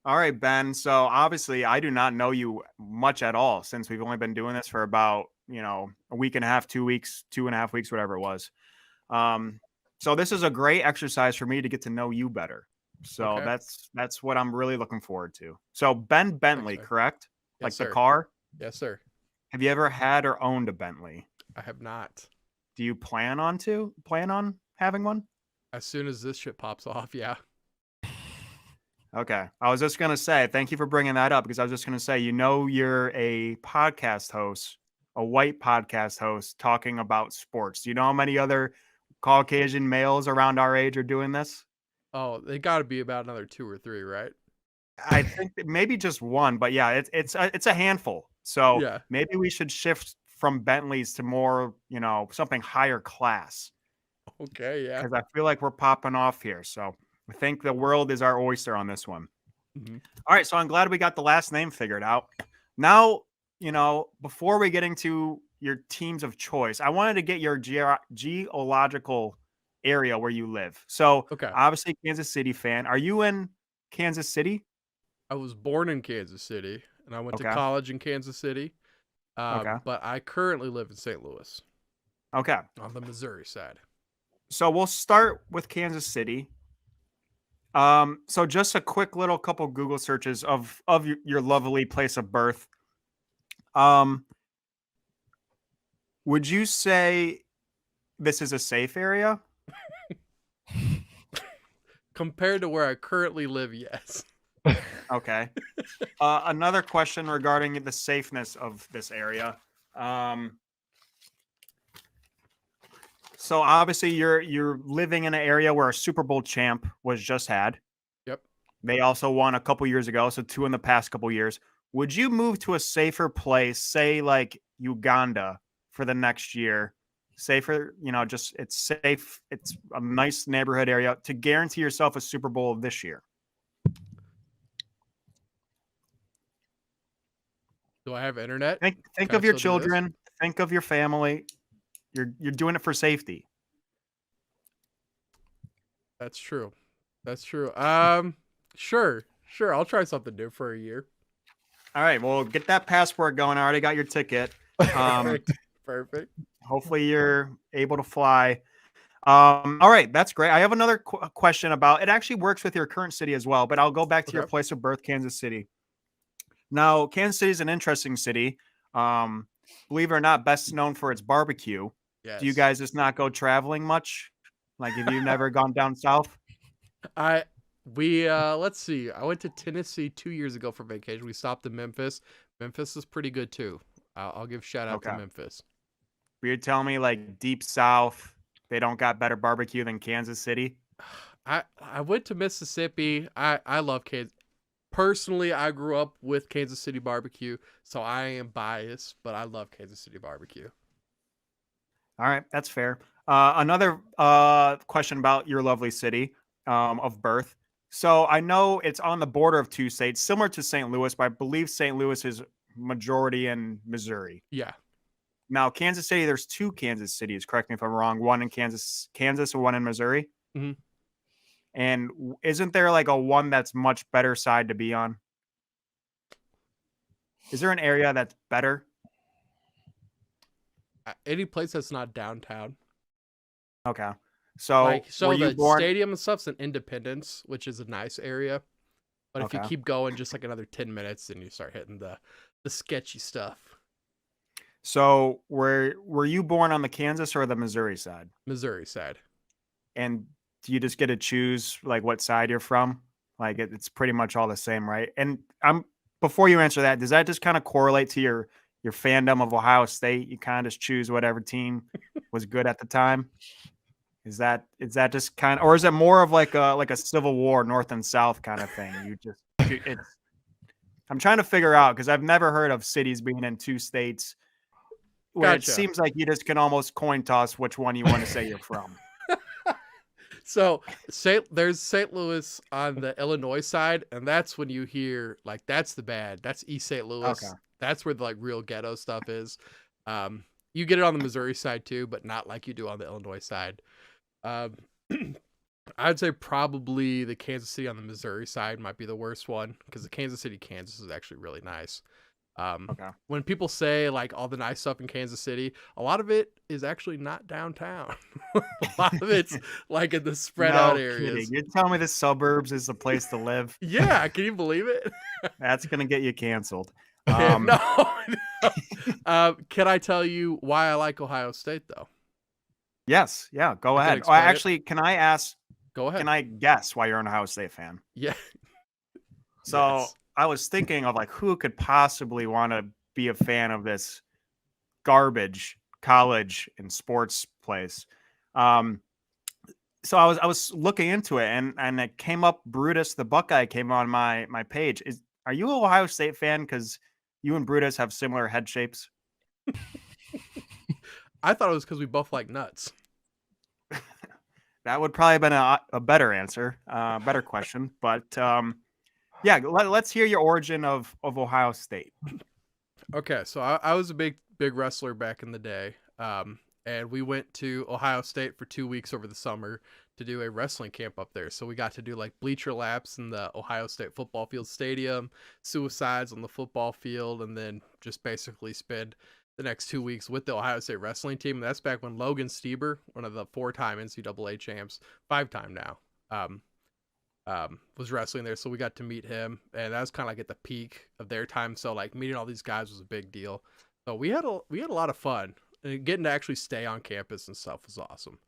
All right, Ben. So obviously, I do not know you much at all since we've only been doing this for about a week and a half, 2 weeks, 2.5 weeks, whatever it was. Um, so this is a great exercise for me to get to know you better. So Okay. that's what I'm really looking forward to. So Ben Thanks, Bentley, man. correct? Yes, Like the sir. car. Yes, sir. Have you ever had or owned a Bentley? I have not. Do you plan on having one? As soon as this shit pops off, yeah. Okay. I was just going to say, thank you for bringing that up because I was just going to say, you're a podcast host, a white podcast host talking about sports. Do you know how many other Caucasian males around our age are doing this? Oh, they got to be about another two or three, right? I think that maybe just one, but yeah, it's a handful. So Yeah. maybe we should shift from Bentleys to more, something higher class Okay. Yeah. because I feel like we're popping off here. So I think the world is our oyster on this one. hmm All right, so I'm glad we got the last name figured out. Now, before we get into your teams of choice, I wanted to get your geological area where you live. So, Okay. obviously, Kansas City fan. Are you in Kansas City? I was born in Kansas City, and I went to Okay. college in Kansas City. Okay. But I currently live in St. Louis Okay. on the Missouri side. So we'll start with Kansas City. So just a quick little couple Google searches of your lovely place of birth. Um, would you say this is a safe area? Compared to where I currently live, yes. Okay. Another question regarding the safeness of this area. Um, so obviously you're living in an area where a Super Bowl champ was just had. Yep. They also won a couple years ago, so two in the past couple years. Would you move to a safer place, say like Uganda, for the next year? Safer, just it's safe. It's a nice neighborhood area to guarantee yourself a Super Bowl this year. Do I have internet? Think Can I of your still do this? children. Think of your family. You're doing it for safety. That's true. That's true. Sure. I'll try something new for a year. All right, well, get that passport going. I already got your ticket. Um, Perfect. Perfect. hopefully you're able to fly. All right, that's great. I have another question about it. Actually works with your current city as well, but I'll go back to your Okay. place of birth, Kansas City. Now, Kansas City is an interesting city. Um, believe it or not, best known for its barbecue. Do you Yes. guys just not go traveling much? Like, have you never gone down south? I we let's see. I went to Tennessee 2 years ago for vacation. We stopped in Memphis. Memphis is pretty good too. I'll give shout out to Okay. Memphis. But you're telling me like deep south, they don't got better barbecue than Kansas City? I went to Mississippi. I love Kansas. Personally, I grew up with Kansas City barbecue, so I am biased, but I love Kansas City barbecue. All right, that's fair. Another question about your lovely city of birth. So I know it's on the border of two states, similar to St. Louis, but I believe St. Louis is majority in Missouri. Yeah. Now, Kansas City, there's two Kansas cities. Correct me if I'm wrong. One in Kansas, or one in Missouri. hmm And isn't there like a one that's much better side to be on? Is there an area that's better? Any place that's not downtown. Okay. So Like were so you the born? stadium and stuff's in Independence, which is a nice area. But if you Okay. keep going just like another 10 minutes, then you start hitting the sketchy stuff. So were you born on the Kansas or the Missouri side? Missouri side. And do you just get to choose like what side you're from? Like it's pretty much all the same, right? And I'm before you answer that, does that just kind of correlate to your fandom of Ohio State? You kind of just choose whatever team was good at the time. Is that just kind of, or is it more of like a Civil War North and South kind of thing? It's I'm trying to figure out because I've never heard of cities being in two states where it Gotcha. seems like you just can almost coin toss which one you want to say you're from. So there's St. Louis on the Illinois side, and that's when you hear like that's the bad. That's East St. Okay. Louis. That's where the like real ghetto stuff is. You get it on the Missouri side too, but not like you do on the Illinois side. Um, I'd say probably the Kansas City on the Missouri side might be the worst one because the Kansas City, Kansas is actually really nice. Okay. When people say like all the nice stuff in Kansas City, a lot of it is actually not downtown. A lot of it's like in the spread out No kidding. areas. You're telling me the suburbs is the place to live? Yeah, can you believe it? That's gonna get you canceled. No, no. Can I tell you why I like Ohio State though? Yes, yeah, go I can ahead. Oh, explain it. actually, can I ask? Go Can ahead. I guess why you're an Ohio State fan? Yeah. So Yes. I was thinking of like who could possibly want to be a fan of this garbage college and sports place. Um, so I was looking into it and it came up. Brutus the Buckeye came on my page. Are you an Ohio State fan? Because you and Brutus have similar head shapes. I thought it was because we both like nuts. That would probably have been a better answer, better question. But yeah, let's hear your origin of Ohio State. Okay, so I was a big wrestler back in the day, and we went to Ohio State for 2 weeks over the summer to do a wrestling camp up there. So we got to do like bleacher laps in the Ohio State football field stadium, suicides on the football field, and then just basically spend the next 2 weeks with the Ohio State wrestling team. And that's back when Logan Stieber, one of the 4-time NCAA champs, 5-time now, um, was wrestling there, so we got to meet him, and that was kind of like at the peak of their time. So like meeting all these guys was a big deal. So we had a lot of fun, and getting to actually stay on campus and stuff was awesome.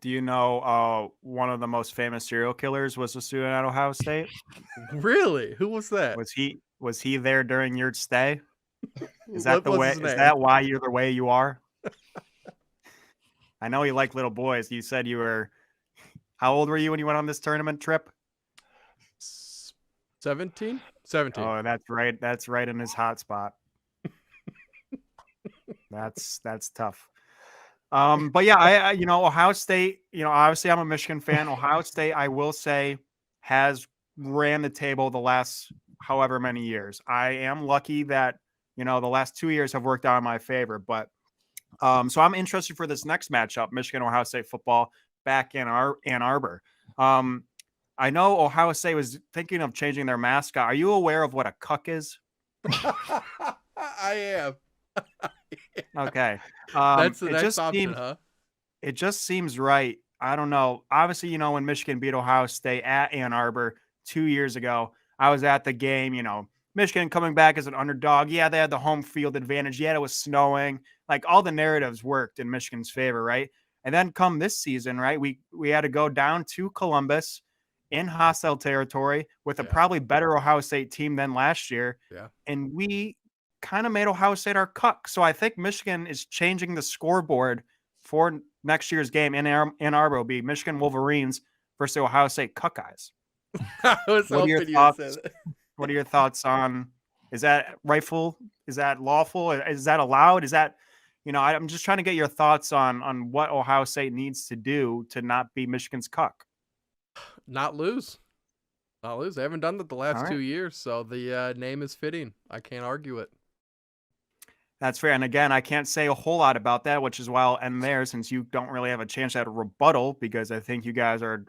Do you know one of the most famous serial killers was a student at Ohio State? Really, who was that? Was he there during your stay? Is that What the was way? his Is name? that why you're the way you are? I know you like little boys. You said you were. How old were you when you went on this tournament trip? 17. 17. Oh, that's right. That's right in his hot spot. That's tough. But yeah, Ohio State. Obviously, I'm a Michigan fan. Ohio State, I will say, has ran the table the last however many years. I am lucky that the last 2 years have worked out in my favor. But so I'm interested for this next matchup, Michigan Ohio State football back in Ann Arbor. Um, I know Ohio State was thinking of changing their mascot. Are you aware of what a cuck is? I am. Okay. That's the It next just option, seems huh? it just seems right. I don't know. Obviously, when Michigan beat Ohio State at Ann Arbor 2 years ago, I was at the game. Michigan coming back as an underdog. Yeah, they had the home field advantage. Yeah, it was snowing. Like all the narratives worked in Michigan's favor, right? And then come this season, right? We had to go down to Columbus in hostile territory with a Yeah, probably better Ohio State team than last year, yeah. and we kind of made Ohio State our cuck. So I think Michigan is changing the scoreboard for next year's game in Ann Arbor. Will be Michigan Wolverines versus Ohio State Cuckeyes. I was What are your hoping you would say thoughts? that. What are your thoughts on? Is that rightful? Is that lawful? Is that allowed? Is that I'm just trying to get your thoughts on what Ohio State needs to do to not be Michigan's cuck. Not lose. Not lose. They haven't done that the All last right. 2 years, so the name is fitting. I can't argue it. That's fair. And again, I can't say a whole lot about that, which is why I'll end there since you don't really have a chance at a rebuttal because I think you guys are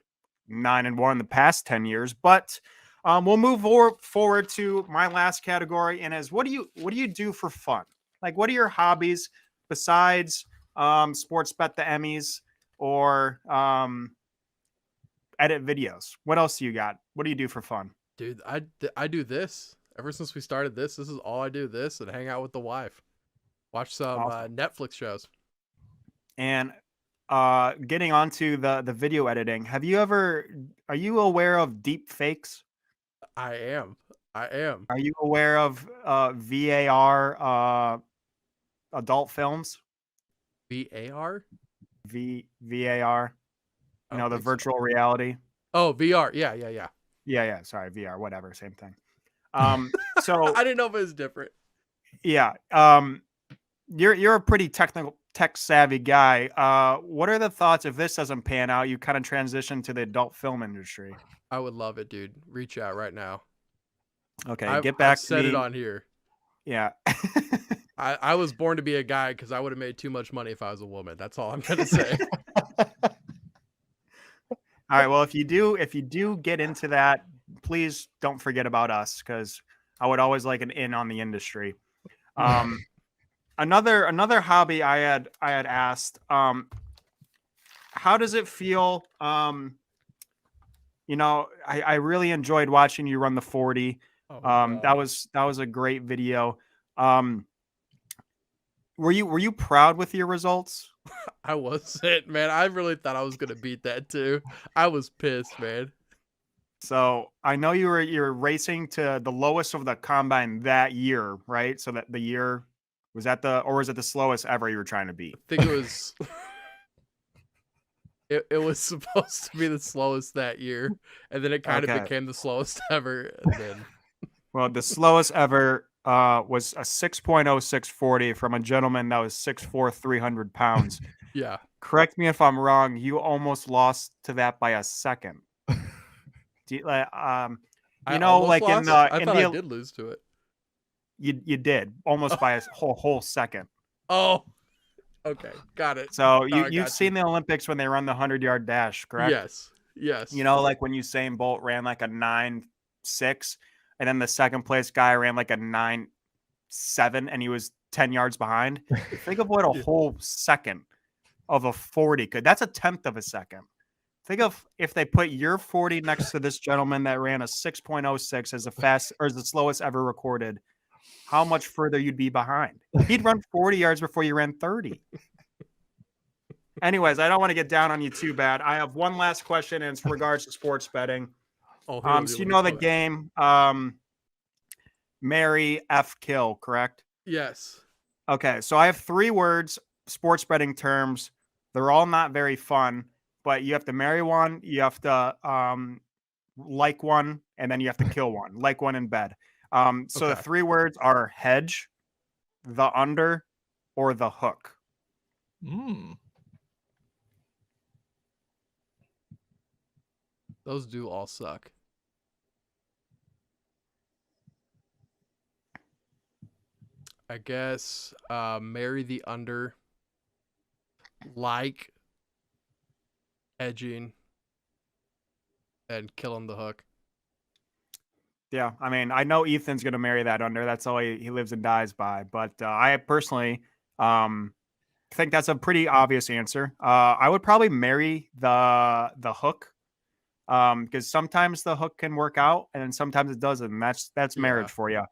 9-1 in the past 10 years. But we'll move forward to my last category, and is what do you do for fun? Like, what are your hobbies besides sports bet the Emmys or edit videos? What else do you got? What do you do for fun? Dude, I do this. Ever since we started this is all I do, this and hang out with the wife. Watch some Awesome. Netflix shows. And getting onto the video editing, are you aware of deep fakes? I am. I am. Are you aware of VAR adult films? VAR? VAR, I don't the think so. virtual reality. Oh, VR. Yeah, yeah, yeah. Yeah, sorry, VR, whatever, same thing. So I didn't know if it was different. yeah, you're a pretty tech savvy guy. What are the thoughts if this doesn't pan out? You kind of transition to the adult film industry. I would love it, dude. Reach out right now. Okay, I've get I've back to said it me. on here. Yeah. I was born to be a guy because I would have made too much money if I was a woman. That's all I'm gonna say. All right. Well, if you do get into that, please don't forget about us because I would always like an in on the industry. Um, another hobby I had asked. How does it feel? I really enjoyed watching you run the 40. Oh That no. was a great video. Um, were you proud with your results? I wasn't, man. I really thought I was gonna beat that too. I was pissed, man. So I know you're racing to the lowest of the combine that year, right? So that the year was that was it the slowest ever you were trying to beat? I think it was it was supposed to be the slowest that year, and then it kind of Okay. became the slowest ever, and then Well, the slowest ever was a 6.0640 from a gentleman that was 6'4", 300 pounds. yeah. Correct me if I'm wrong. You almost lost to that by a second. Do you, I almost like lost. I in thought I the did lose to it. you did almost by a whole second. Oh, okay, got it. So Now I you've got you. seen the Olympics when they run the 100-yard dash, correct? Yes, yes, Like when Usain Bolt ran like a 9.6, and then the second place guy ran like a 9.7, and he was 10 yards behind. Think of what a Yeah. whole second of a 40 could. That's a tenth of a second. Think of if they put your 40 next to this gentleman that ran a 6.06 as as the slowest ever recorded. How much further you'd be behind? He'd run 40 yards before you ran 30. Anyways, I don't want to get down on you too bad. I have one last question, and it's in regards to sports betting. Oh, here we So go. you know the Okay. game, Marry F Kill, correct? Yes. Okay, so I have 3 words, sports betting terms. They're all not very fun, but you have to marry one, you have to like one, and then you have to kill one, like one in bed. So the Okay. 3 words are hedge, the under, or the hook. Mm. Those do all suck. I guess marry the under, like edging, and killing the hook. Yeah, I mean, I know Ethan's going to marry that under. That's all he lives and dies by. But I personally think that's a pretty obvious answer. I would probably marry the hook because sometimes the hook can work out and then sometimes it doesn't. And that's marriage Yeah. for you.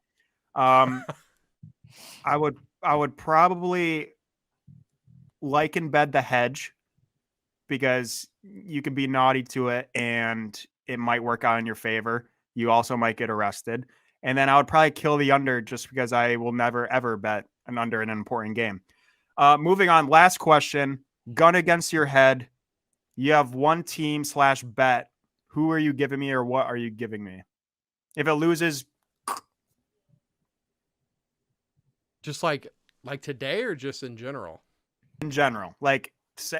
I would probably like in bed the hedge because you can be naughty to it and it might work out in your favor. You also might get arrested. And then I would probably kill the under just because I will never, ever bet an under in an important game. Moving on. Last question. Gun against your head. You have one team / bet. Who are you giving me or what are you giving me? If it loses, Just like today or just in general? in general, like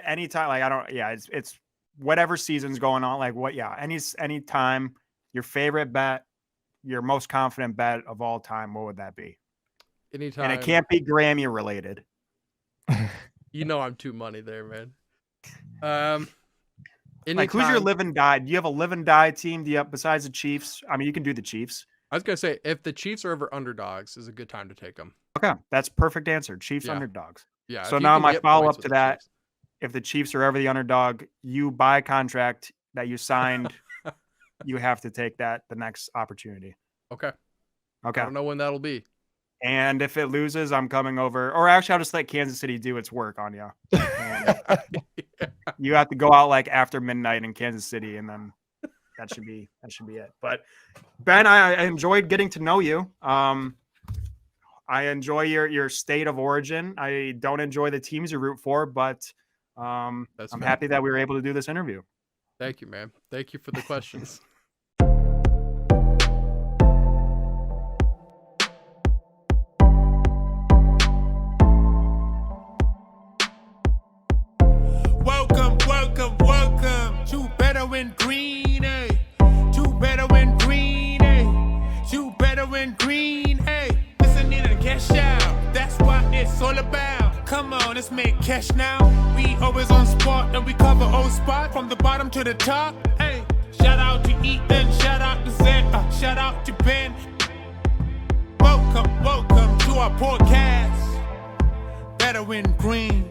anytime, like I don't, yeah, it's whatever season's going on. Like what, yeah, any time, your favorite bet, your most confident bet of all time, what would that be? Anytime. And it can't be Grammy related. You know I'm too money there, man. Like who's your Anytime. live and die? Do you have a live and die team? Do you have, besides the Chiefs? I mean, you can do the Chiefs. I was gonna say if the Chiefs are ever underdogs, is a good time to take them. Okay, that's perfect answer. Chiefs Yeah. underdogs. Yeah. So if you now can my get follow points up with to the that: Chiefs. if the Chiefs are ever the underdog, you buy a contract that you signed. You have to take that the next opportunity. Okay. Okay. I don't know when that'll be. And if it loses, I'm coming over. Or actually, I'll just let Kansas City do its work on you. And you have to go out like after midnight in Kansas City, and then that should be it. But Ben, I enjoyed getting to know you. I enjoy your state of origin. I don't enjoy the teams you root for, but I'm That's fair. happy that we were able to do this interview. Thank you, man. Thank you for the questions. Welcome, welcome, welcome to Better in Green, eh? To Better in Green, eh? To Better in Green, eh? Listening to cash out, that's what it's all about. Come on, let's make cash now. We always on spot and we cover all spot from the bottom to the top. Hey, shout out to Ethan, shout out to Zed, shout out to Ben. Welcome to our podcast. Better win green.